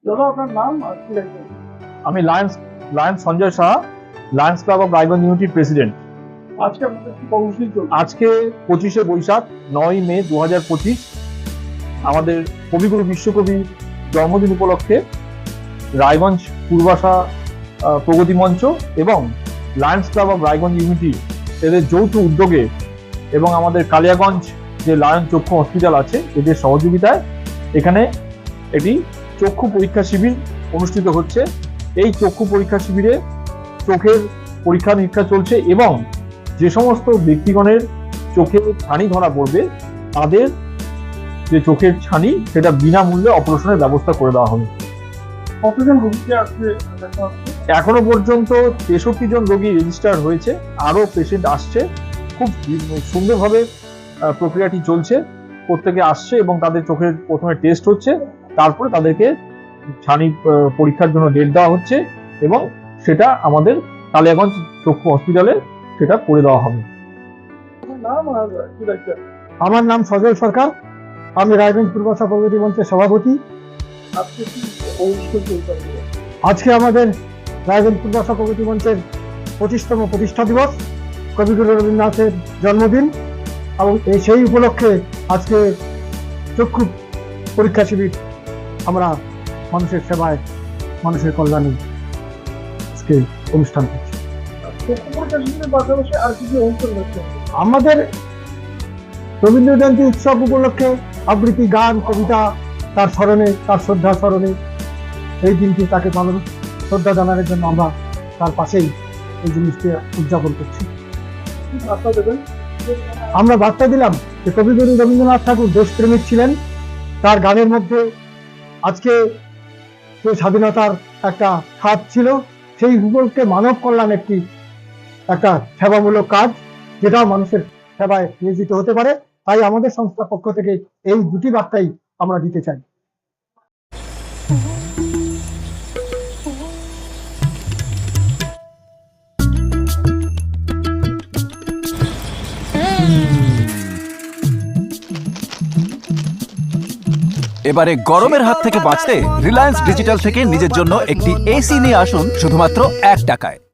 দাদা আপনার নাম আর কি লাগবে? আমি lions Sanjay Saha, lions club of Raiganj ইউনিটির প্রেসিডেন্ট। আজকে আপনাদের কি কর্মসূচি চলছে? আজকে 25শে বৈশাখ 9ই মে 2025 আমাদের কবিগুরু বিশ্বকবি জন্মদিন উপলক্ষে রায়গঞ্জ পূর্বাশা প্রগতি মঞ্চ এবং Lions club of Raiganj unity এদের যৌথ উদ্যোগে এবং আমাদের কালিয়াগঞ্জ যে লায়ন চক্ষু হসপিটাল আছে এদের সহযোগিতায় এখানে এটি চক্ষু পরীক্ষা শিবির অনুষ্ঠিত হচ্ছে। এই চক্ষু পরীক্ষা শিবিরে চোখের পরীক্ষা নিরীক্ষা চলছে এবং যে সমস্ত ব্যক্তিগণের চোখে ছানি ধরা পড়বে তাদের যে চোখের ছানি সেটা বিনামূল্যে অপারেশনের ব্যবস্থা করে দেওয়া হবে। কতজন রোগীকে আজকে দেখা হচ্ছে? এখনো পর্যন্ত 63 জন রোগী রেজিস্টার হয়েছে, আরো পেশেন্ট আসছে। খুব সুন্দরভাবে প্রক্রিয়াটি চলছে, প্রত্যেকে আসছে এবং তাদের চোখের প্রথমে টেস্ট হচ্ছে, তারপরে তাদেরকে ছানি পরীক্ষার জন্য ডেট দেওয়া হচ্ছে এবং সেটা আমাদের কালিয়াগঞ্জ চক্ষু হসপিটালে সেটা করে দেওয়া হবে। আপনার নাম আর কি লাগবে? আমার নাম সজল সরকার, আমি রায়গঞ্জ পূর্বাশা প্রগতি মঞ্চের সভাপতি। আজকে কি কর্মসূচি চলছে? আজকে আমাদের রায়গঞ্জ পূর্বাশা প্রগতি মঞ্চের 25তম প্রতিষ্ঠা দিবস, কবিগুরু রবীন্দ্রনাথের জন্মদিন এবং সেই উপলক্ষে আজকে চক্ষু পরীক্ষা শিবির আমরা মানুষের সেবায়, মানুষের কল্যাণে আজকে অনুষ্ঠান করছি। চক্ষু পরীক্ষা শিবিরের পাশাপাশি আর কি কি অনুষ্ঠান হচ্ছে? আমাদের রবীন্দ্র জয়ন্তী উৎসব উপলক্ষে আবৃত্তি, গান, কবিতা, তার স্মরণে, তার শ্রদ্ধা স্মরণে এই দিনটি তাকে পালন শ্রদ্ধা জানানোর জন্য আমরা তার পাশেই এই জিনিসটি উদযাপন করছি। কি বার্তা দেবেন? আমরা বার্তা দিলাম যে কবিগুরু রবীন্দ্রনাথ ঠাকুর দেশপ্রেমিক ছিলেন। তার গানের মধ্যে আজকে যে স্বাধীনতার একটা ছাপ ছিল, সেই উপলক্ষে মানব কল্যাণ একটা সেবামূলক কাজ, যেটাও মানুষের সেবায় নিয়োজিত হতে পারে। তাই আমাদের সংস্থার পক্ষ থেকে এই দুটি বার্তাই আমরা দিতে চাই। এবারে গরমের হাত থেকে বাঁচতে রিলায়েন্স ডিজিটাল থেকে নিজের জন্য একটি এসি নিয়ে আসুন শুধুমাত্র 1 টাকায়।